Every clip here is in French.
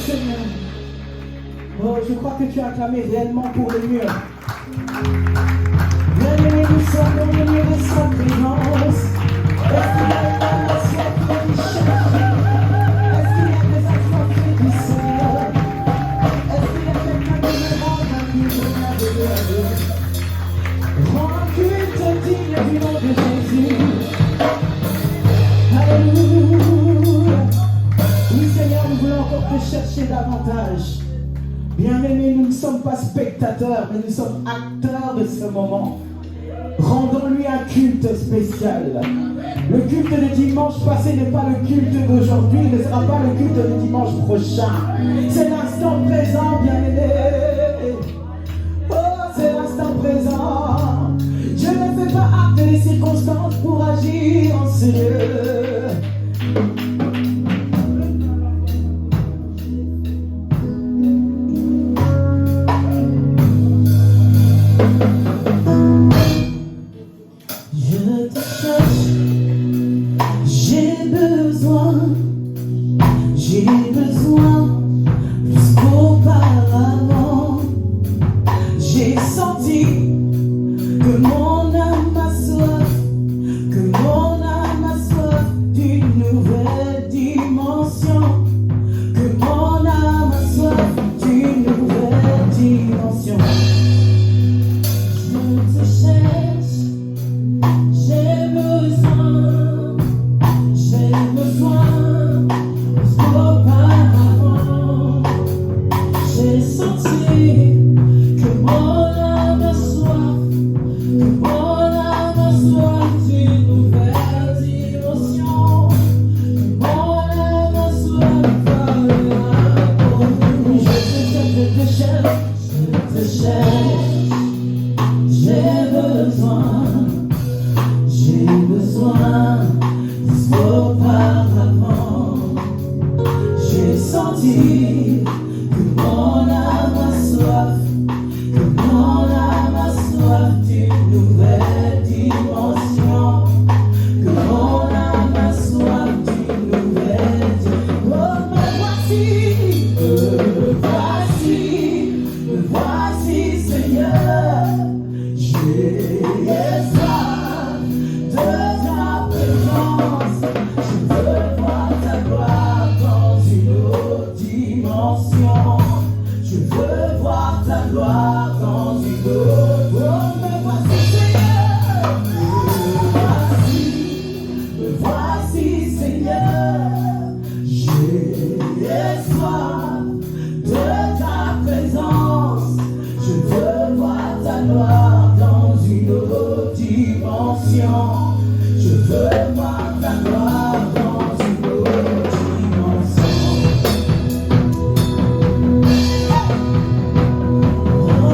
Seigneur. Oh, je crois que tu as clamé réellement pour le mieux. Bien-aimés, nous sommes au milieu de sa présence. Est-ce qu'il y a un ciel qui cherche? Est-ce qu'il y a des assoiffés du Seigneur? Est-ce qu'il y a quelqu'un qui me rend un culte merveilleux? Rends un culte digne du nom de Jésus. Alléluia. Oui, Seigneur, nous voulons encore te chercher davantage. Bien-aimés, nous ne sommes pas spectateurs, mais nous sommes acteurs de ce moment. Rendons-lui un culte spécial. Le culte de dimanche passé n'est pas le culte d'aujourd'hui, ne sera pas le culte de dimanche prochain. C'est l'instant présent, bien-aimés. Oh, c'est l'instant présent. Je ne fais pas acte des circonstances pour agir en ce lieu. Oh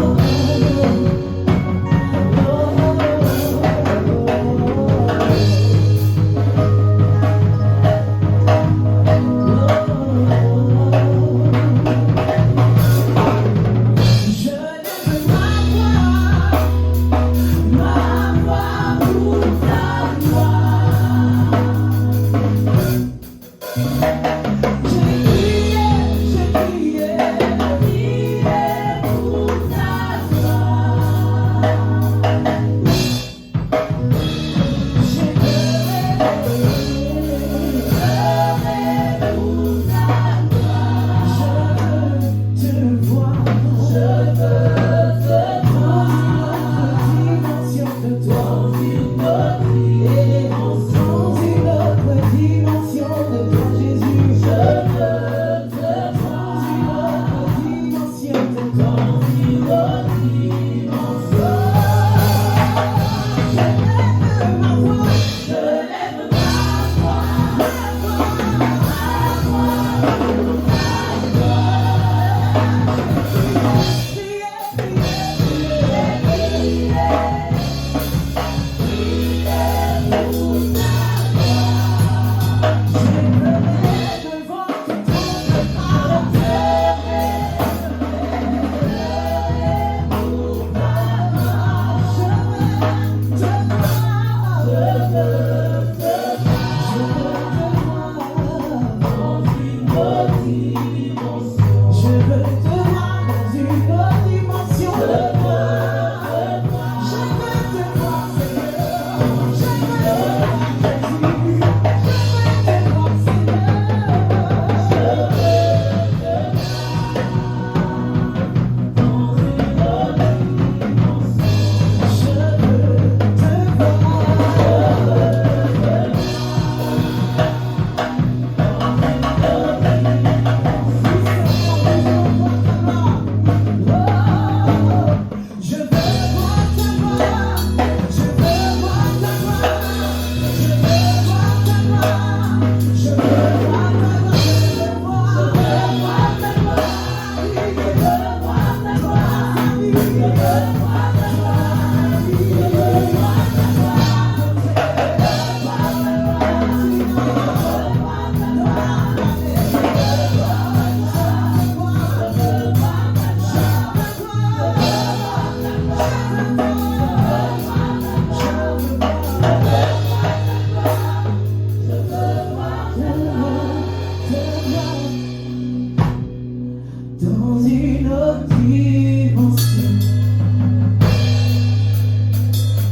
dans une autre dimension.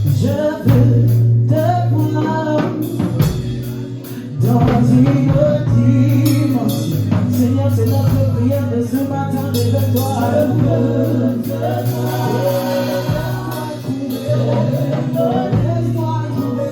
Je veux te voir dans une autre dimension. Seigneur, c'est notre prière de ce matin, réveille-toi. Je veux te voir. Laisse-moi trouver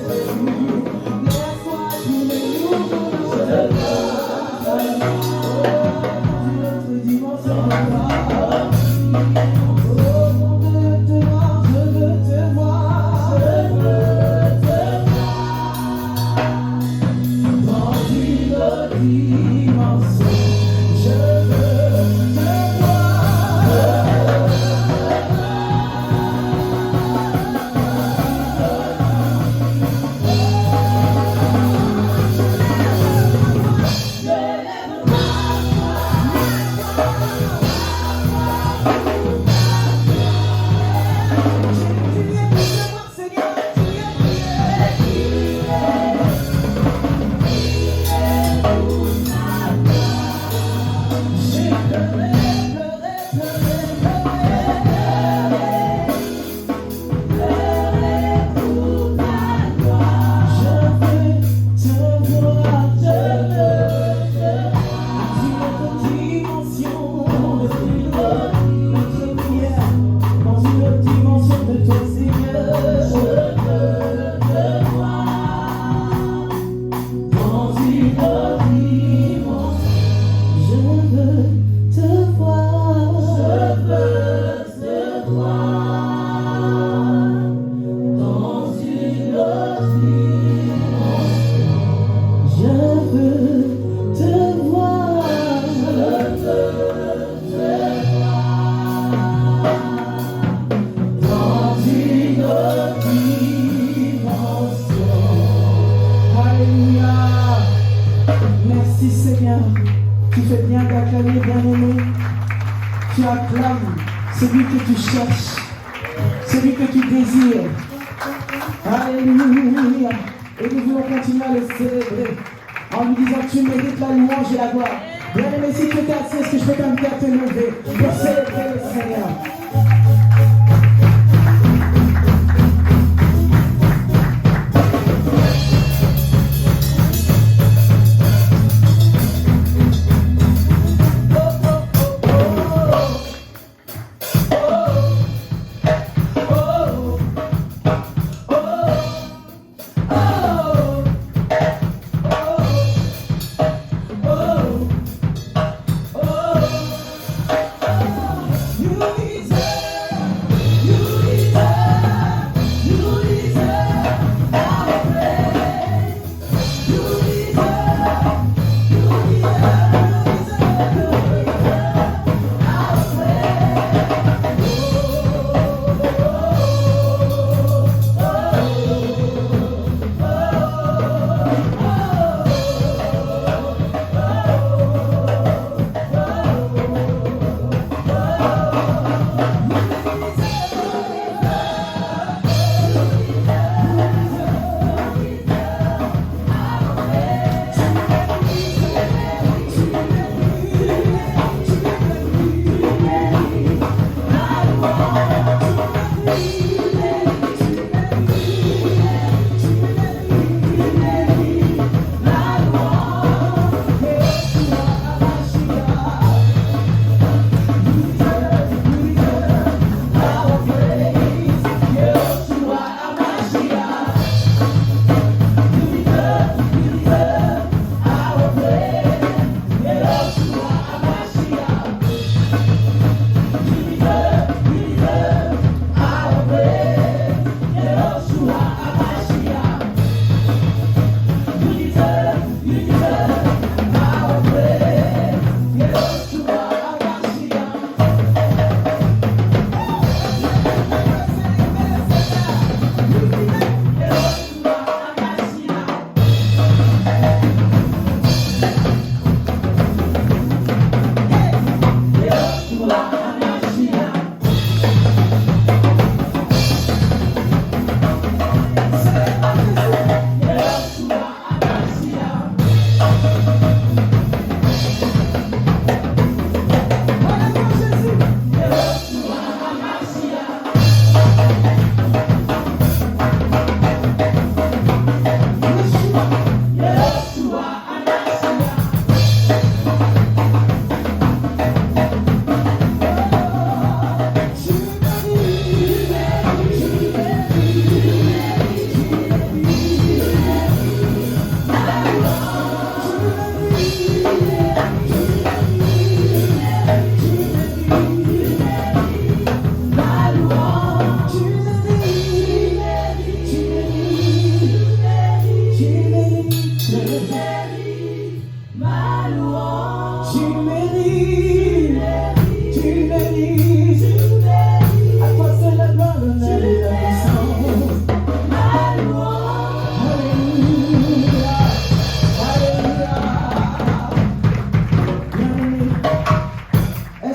Merci Seigneur, tu fais bien d'acclamer, bien-aimé. Tu acclames celui que tu cherches, celui que tu désires. Alléluia. Et nous voulons continuer à le célébrer en lui disant tu mérites la louange et la gloire. Bien-aimé, si tu es assis, est-ce que je peux t'inviter à te lever pour célébrer le Seigneur?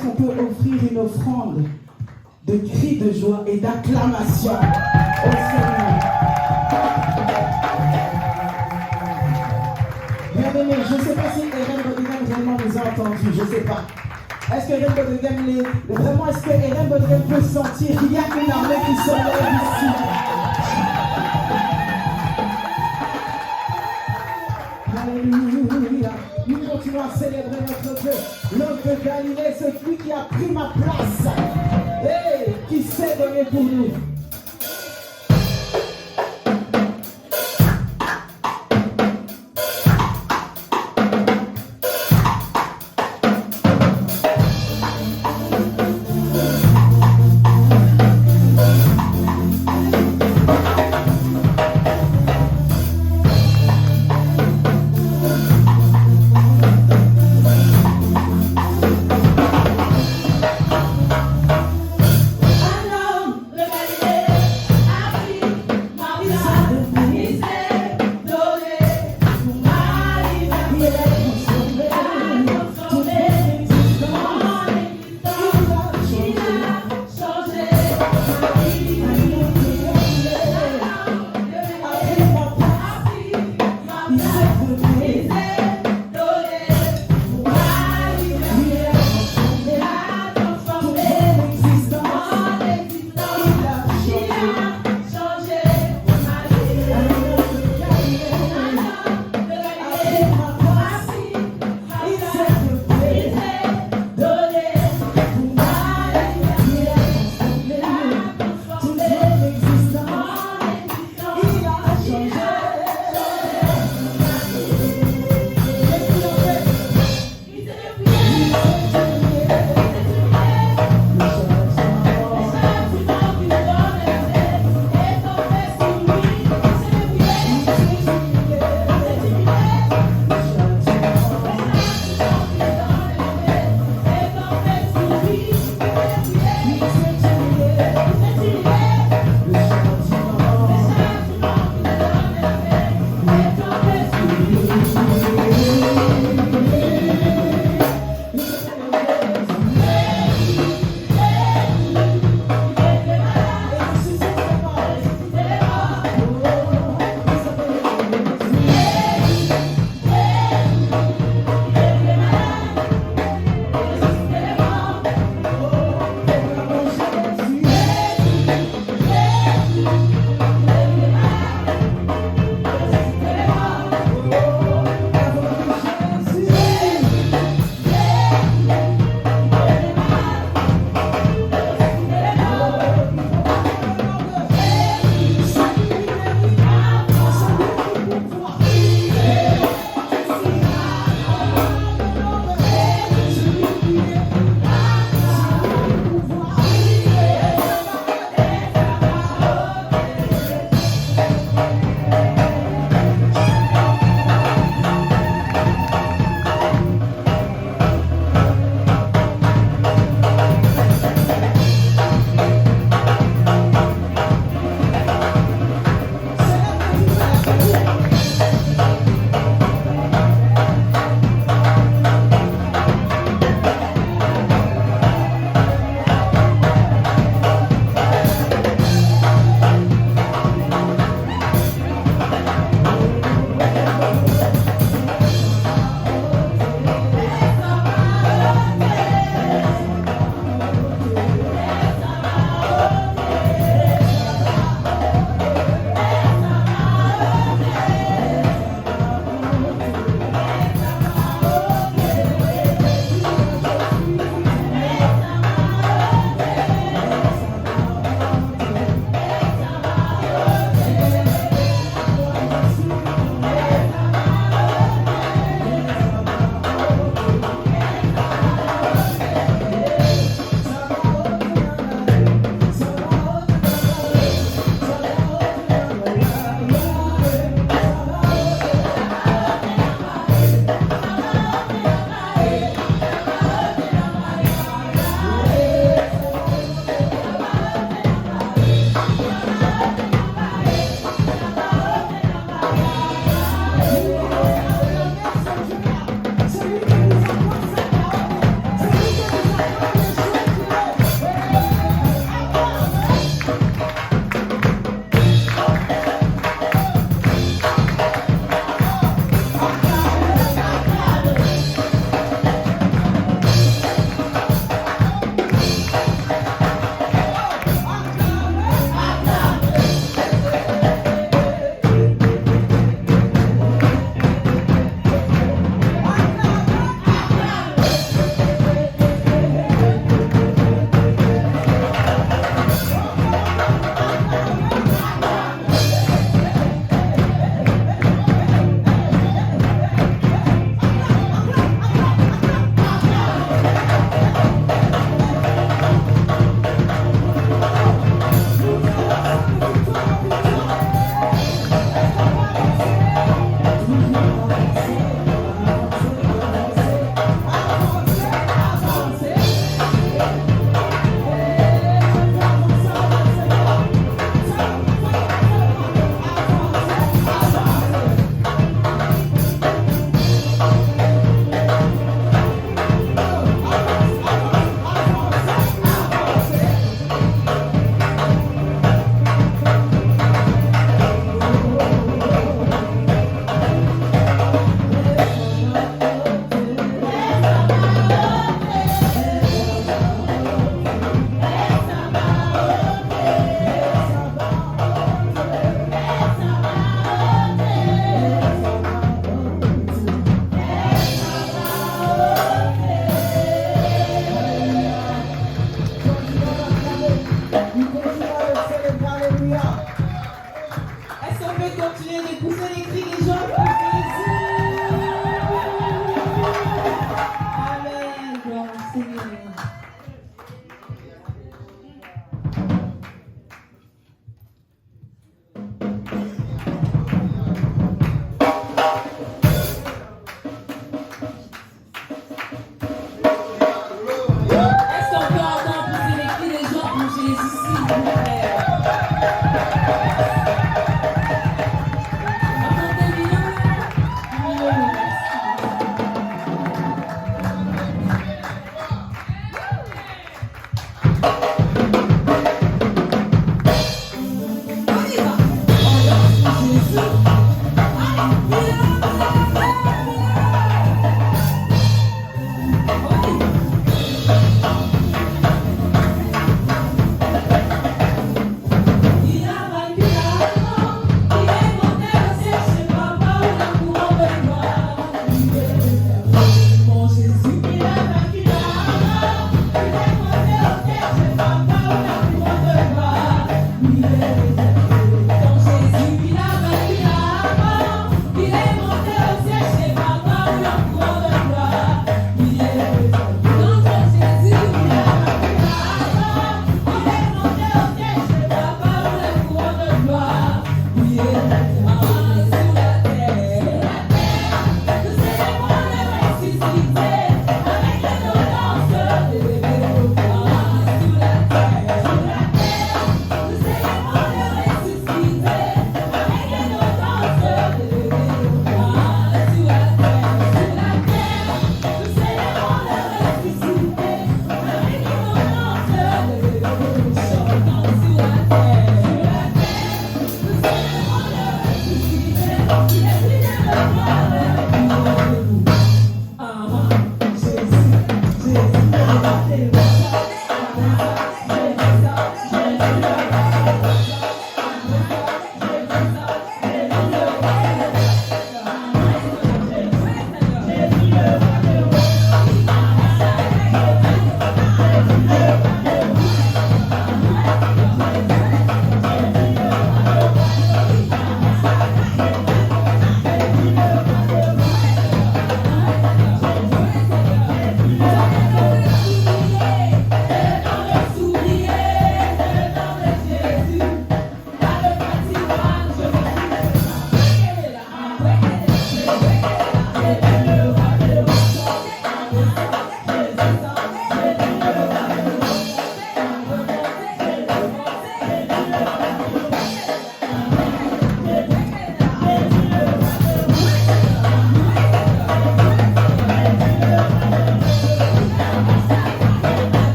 est-ce qu'on peut offrir une offrande de cris de joie et d'acclamation au Seigneur? Bien-aimé, je ne sais pas si Eren Bodegam vraiment nous a entendus, je ne sais pas. Est-ce que Eren Bodegam vraiment, est-ce que Eren Bodegam peut sentir qu'il y a une armée qui se lève ici? Alléluia. Nous continuons à célébrer notre Dieu. L'homme de Galilée, c'est lui qui a pris ma place. Et qui s'est donné pour nous. Un homme de Galilée.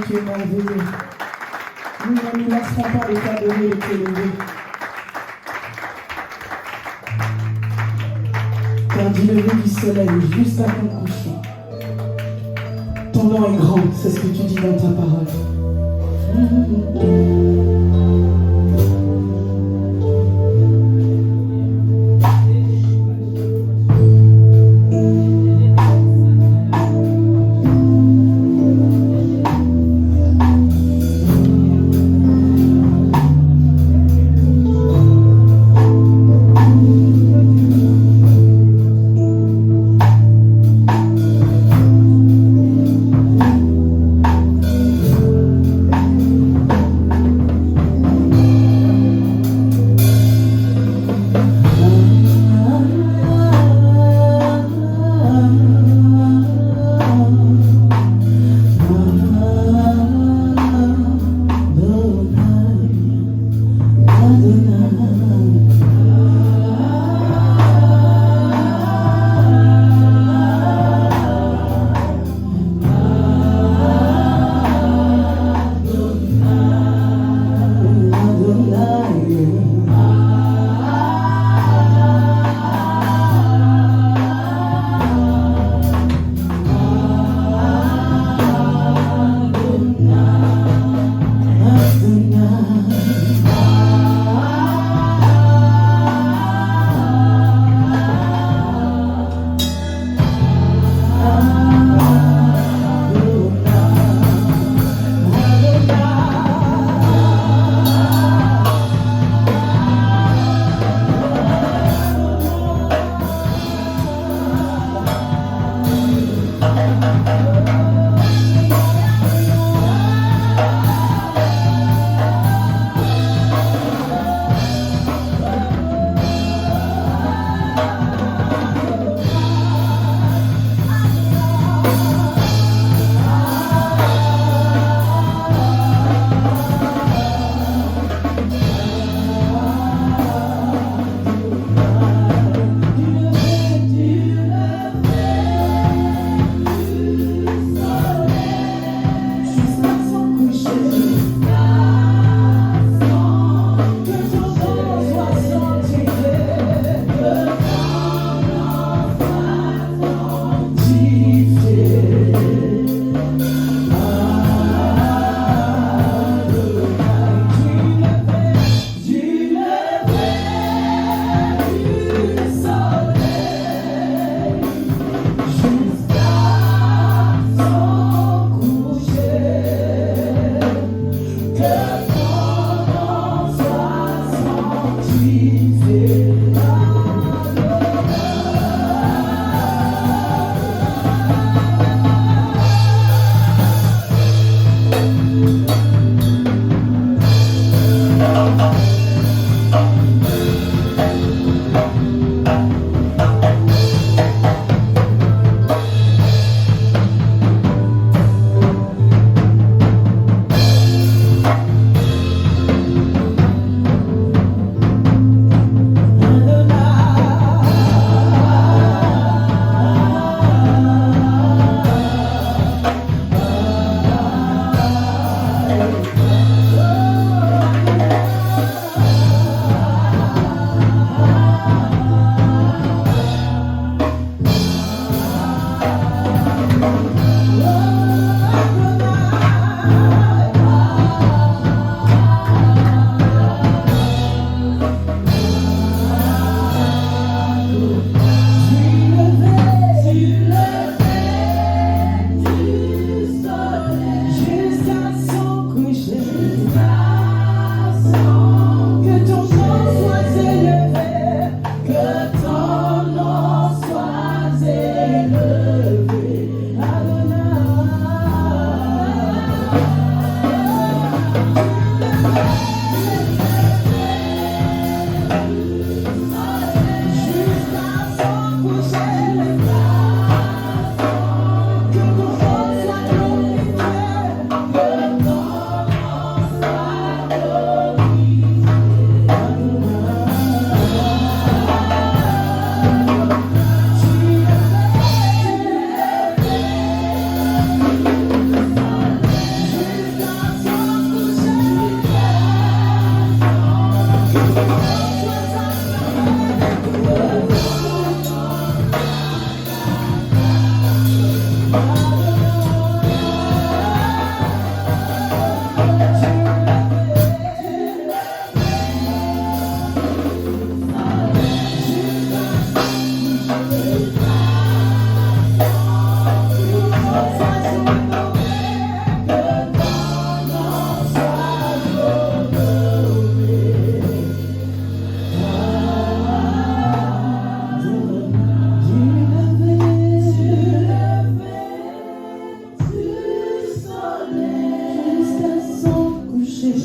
tu es merveilleux. Nous ne nous lasserons pas de t'adorer et de t'élever. Car du lever du soleil jusqu'à ton couchant, ton nom est grand, c'est ce que tu dis dans ta parole.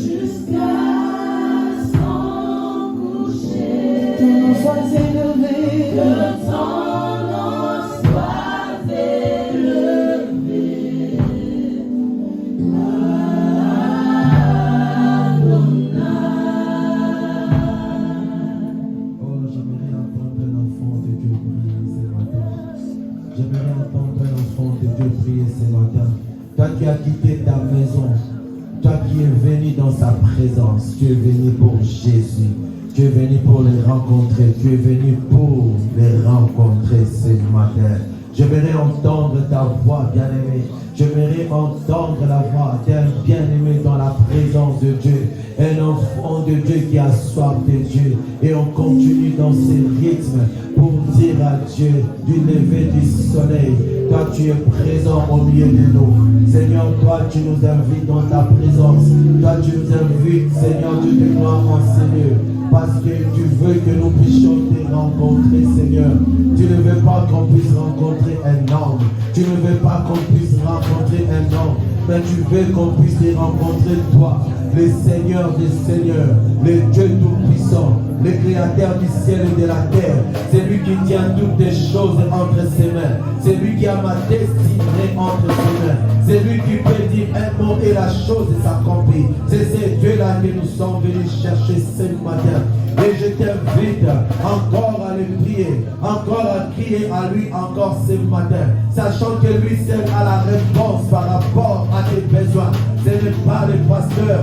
jusqu'à son coucher. Que nous sois élevés, Que ton nom soit élevé. Oh, j'aimerais entendre un enfant de Dieu prier ce matin. J'aimerais entendre un enfant de Dieu prier ce matin. Toi qui as quitté ta maison, toi qui es venu dans sa présence, tu es venu pour Jésus. Tu es venu pour les rencontrer. Tu es venu pour les rencontrer ce matin. J'aimerais entendre ta voix, bien-aimé. J'aimerais entendre la voix d'un bien-aimé dans la présence de Dieu. Un enfant de Dieu qui a soif de Dieu. Et on continue dans ce rythme pour dire à Dieu du lever du soleil. Toi, tu es présent au milieu de nous. Seigneur, toi, tu nous invites dans ta présence. Toi, tu nous invites, Seigneur, Dieu de gloire en Seigneur. Parce que tu veux que nous puissions te rencontrer, Seigneur. Tu ne veux pas qu'on puisse rencontrer un homme. Tu ne veux pas qu'on puisse rencontrer un homme. Mais tu veux qu'on puisse te rencontrer, toi, le Seigneur des Seigneurs, le Dieu Tout-Puissant, le Créateur du ciel et de la terre. C'est lui qui tient toutes les choses entre ses mains. C'est lui qui a ma destinée entre ses mains. C'est lui qui peut dire un mot et la chose s'accomplit. C'est ce Dieu-là que nous sommes venus chercher ce matin. Et je t'invite encore à le prier, encore à crier à lui encore ce matin, sachant que lui seul a la réponse par rapport à tes besoins. Ce n'est pas le pasteur,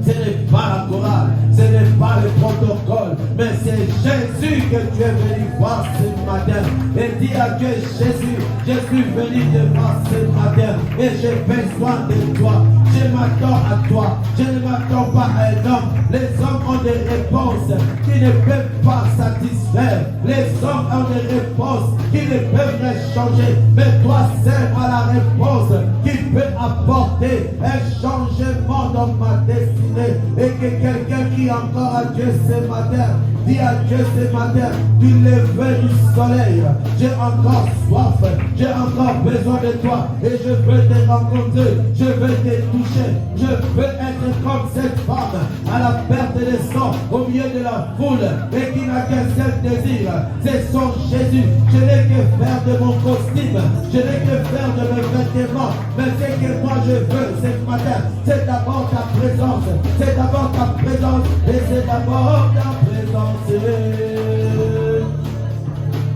ce n'est pas la chorale, ce n'est pas le protocole, mais c'est Jésus que tu es venu voir ce matin. Et dis à Dieu, Jésus, je suis venu te voir ce matin et j'ai besoin de toi. Je m'attends à toi, je ne m'attends pas à un homme. Les hommes ont des réponses qui ne peuvent pas satisfaire. Les hommes ont des réponses qui ne peuvent rien changer. Mais toi seul as la réponse qui peut apporter un changement dans ma destinée. Et que quelqu'un crie encore à Dieu ce matin. Dis à Dieu ce matin, du lever du soleil, j'ai encore soif, j'ai encore besoin de toi et je veux te rencontrer, je veux te toucher, je veux être comme cette femme à la perte de sang au milieu de la foule et qui n'a qu'un seul désir, c'est son Jésus. Je n'ai que faire de mon costume, je n'ai que faire de mes vêtements, mais ce que moi je veux ce matin, c'est d'abord ta présence, c'est d'abord ta présence et c'est d'abord ta présence.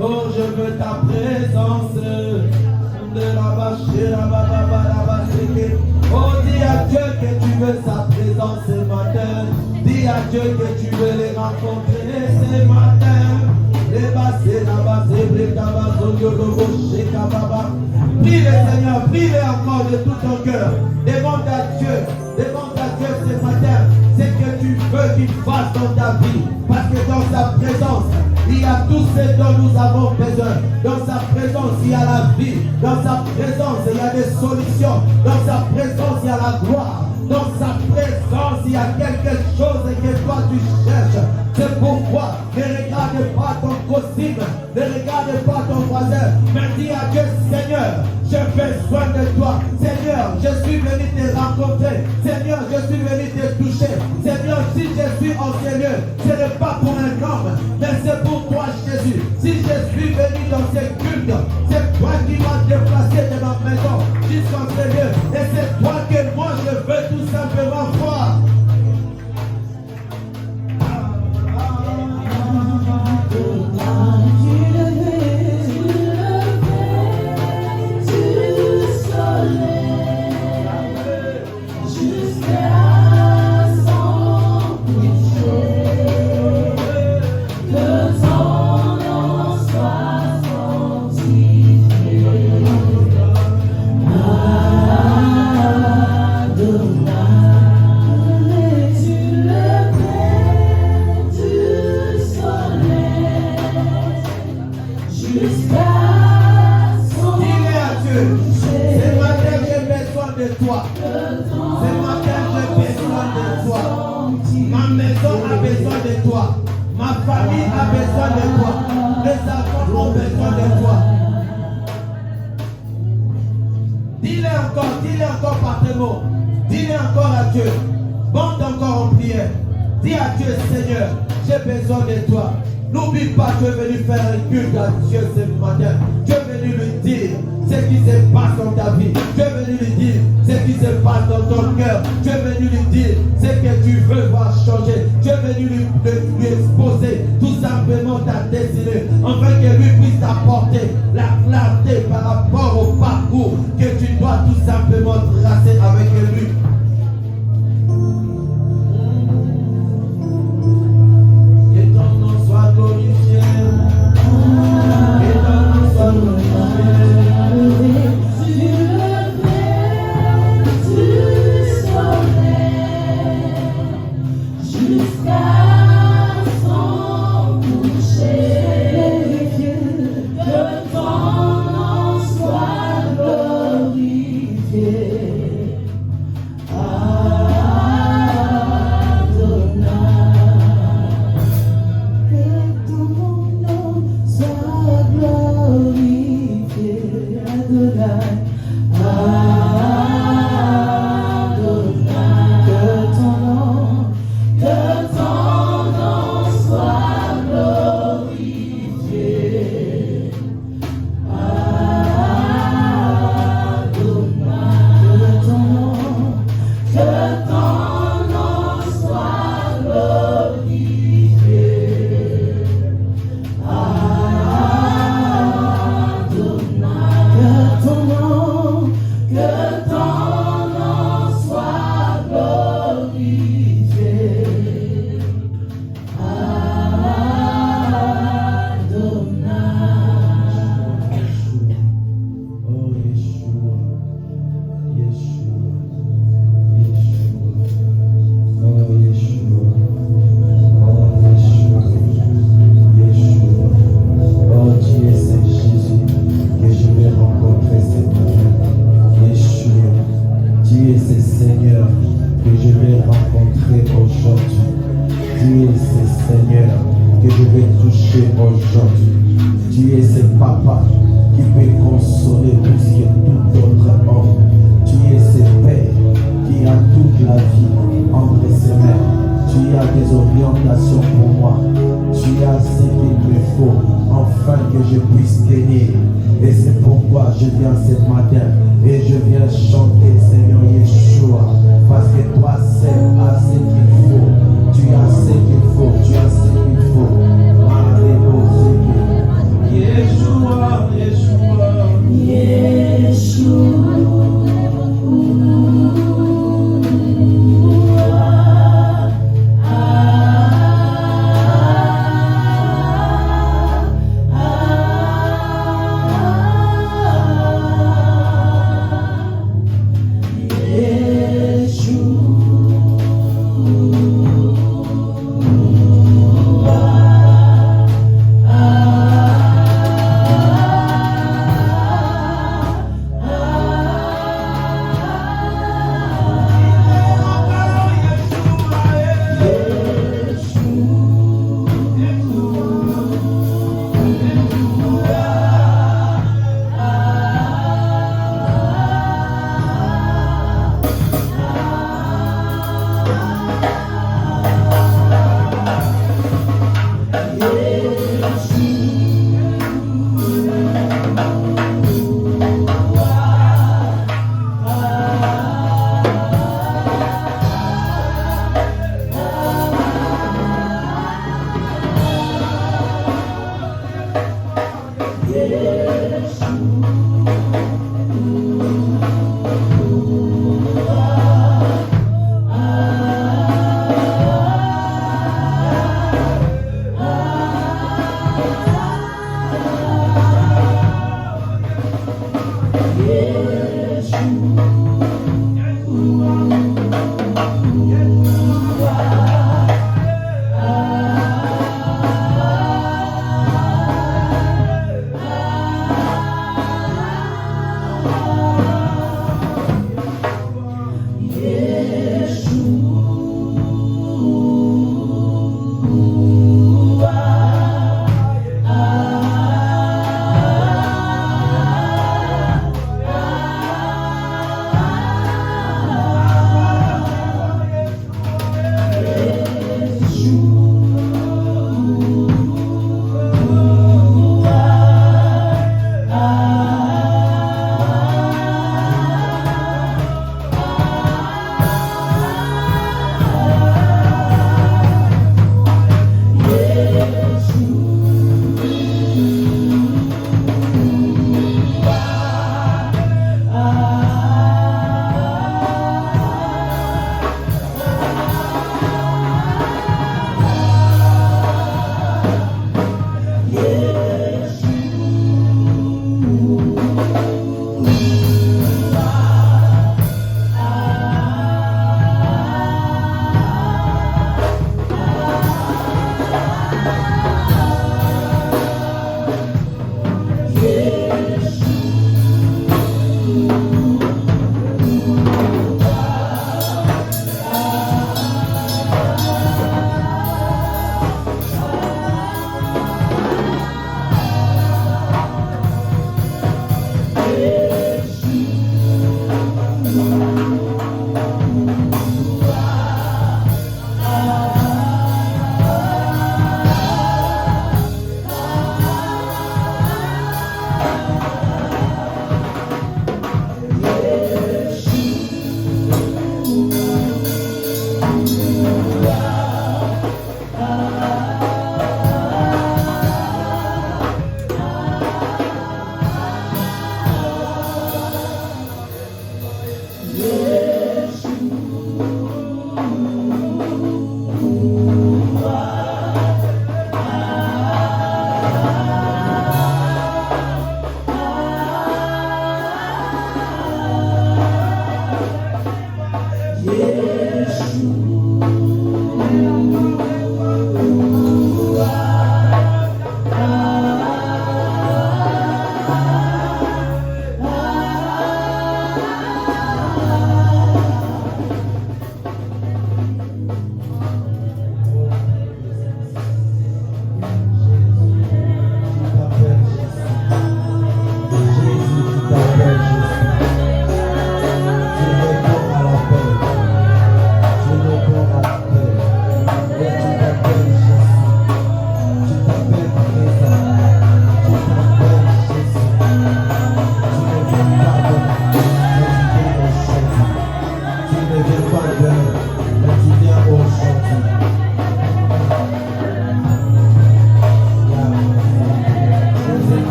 Oh, je veux ta présence. Oh, dis à Dieu que tu veux sa présence ce matin. Dis à Dieu que tu veux les rencontrer ce matin. Prie le Seigneur, prie-le encore de tout ton cœur. Demande à Dieu ce matin ce que tu veux qu'il fasse dans ta vie. Parce que dans sa présence, il y a tout ce dont nous avons besoin. Dans sa présence, il y a la vie. Dans sa présence, il y a des solutions. Dans sa présence, il y a la gloire. Dans sa présence, il y a quelque chose que toi tu cherches. C'est pourquoi ne regarde pas ton costume, ne regarde pas ton voisin, mais dis à Dieu, Seigneur, j'ai besoin de toi. Seigneur, je suis venu te rencontrer. Seigneur, je suis venu te toucher. Seigneur, si je suis en ce lieu, ce n'est pas pour un homme, mais c'est pour toi, Jésus. Si je suis venu dans ce culte, c'est toi qui m'as déplacé de ma maison jusqu'en ce lieu. Et c'est toi que moi je veux tout simplement voir. Toi. Ce matin, j'ai besoin de toi. Ma maison a besoin de toi. Ma famille a besoin de toi. Les enfants ont besoin de toi. Dis-le encore par tes mots. Dis-le encore à Dieu. Monte encore en prière. Dis à Dieu, Seigneur, j'ai besoin de toi. N'oublie pas, tu es venu faire un culte à Dieu ce matin. Tu es venu lui dire ce qui se passe dans ta vie. Tu es venu lui dire ce qui se passe dans ton cœur. Tu es venu lui dire ce que tu veux voir changer. Tu es venu lui exposer tout simplement ta destinée, afin que lui puisse t'apporter la clarté par rapport au parcours que tu dois tout simplement tracer avec lui. Que ton nom soit glorifié. Que ton nom soit glorifié. Jusqu'à son coucher, que ton nom soit glorifié.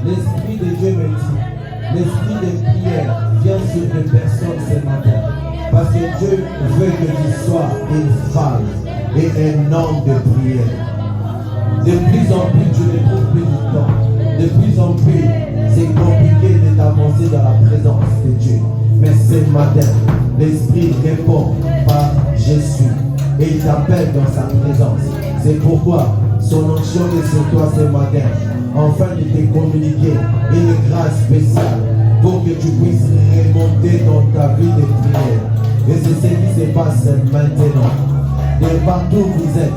L'Esprit de Dieu me dit, l'Esprit de prière vient sur des personnes ce matin. Parce que Dieu veut que tu sois une femme et un homme de prière. De plus en plus, tu ne trouves plus du temps. De plus en plus, c'est compliqué de t'avancer dans la présence de Dieu. Mais ce matin, l'Esprit répond par Jésus et il t'appelle dans sa présence. C'est pourquoi son onction est sur toi ce matin, afin de te communiquer une grâce spéciale pour que tu puisses remonter dans ta vie de prière. Et c'est ce qui se passe maintenant. De partout où vous êtes,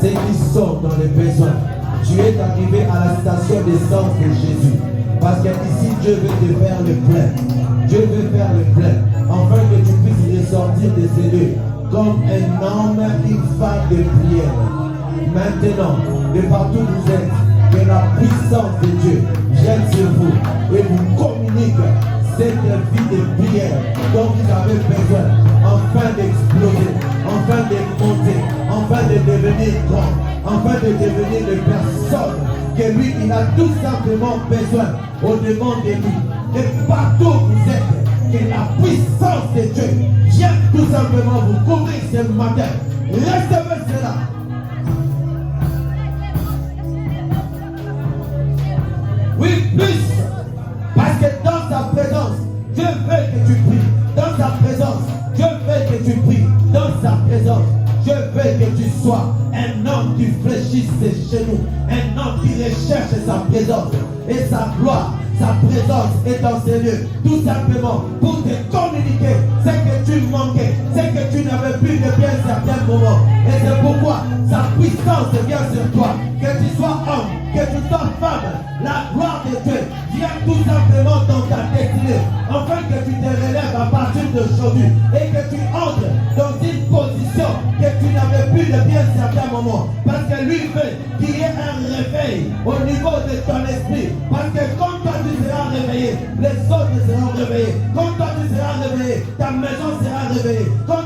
ceux qui sont dans les besoins, tu es arrivé à la station d'essence de Jésus. Parce qu'ici, Dieu veut te faire le plein. Dieu veut faire le plein, afin que tu puisses ressortir de ces lieux comme un homme, une femme de prière. Maintenant, de partout où vous êtes, que la puissance de Dieu vienne sur vous et vous communique cette vie de prière dont vous avez besoin, afin d'exploser, afin de monter, afin de devenir grand, afin de devenir une personne que lui, il a tout simplement besoin au-devant de lui. Et partout où vous êtes, que la puissance de Dieu vienne tout simplement vous couvrir ce matin. Recevez cela. Oui, plus. Parce que dans sa présence, Dieu veut que tu pries. Dans sa présence, Dieu veut que tu pries. Dans sa présence, Dieu veut que tu sois un homme qui fléchisse ses genoux. Un homme qui recherche sa présence et sa gloire. Sa présence est dans ces lieux, tout simplement pour te communiquer ce que tu manquais, ce que tu n'avais plus depuis un certain moment. Et c'est pourquoi sa puissance vient sur toi. Que tu sois homme, que tu sois femme, la gloire de Dieu vient tout simplement dans ta destinée, afin que tu te relèves à partir d'aujourd'hui et que tu entres dans une position que tu n'avais plus depuis un certain moment. Parce que lui veut qu'il y ait un réveil au niveau de ton esprit. Parce que quand toi tu seras réveillé, les autres seront réveillés. Quand toi tu seras réveillé, ta maison sera réveillée. Quand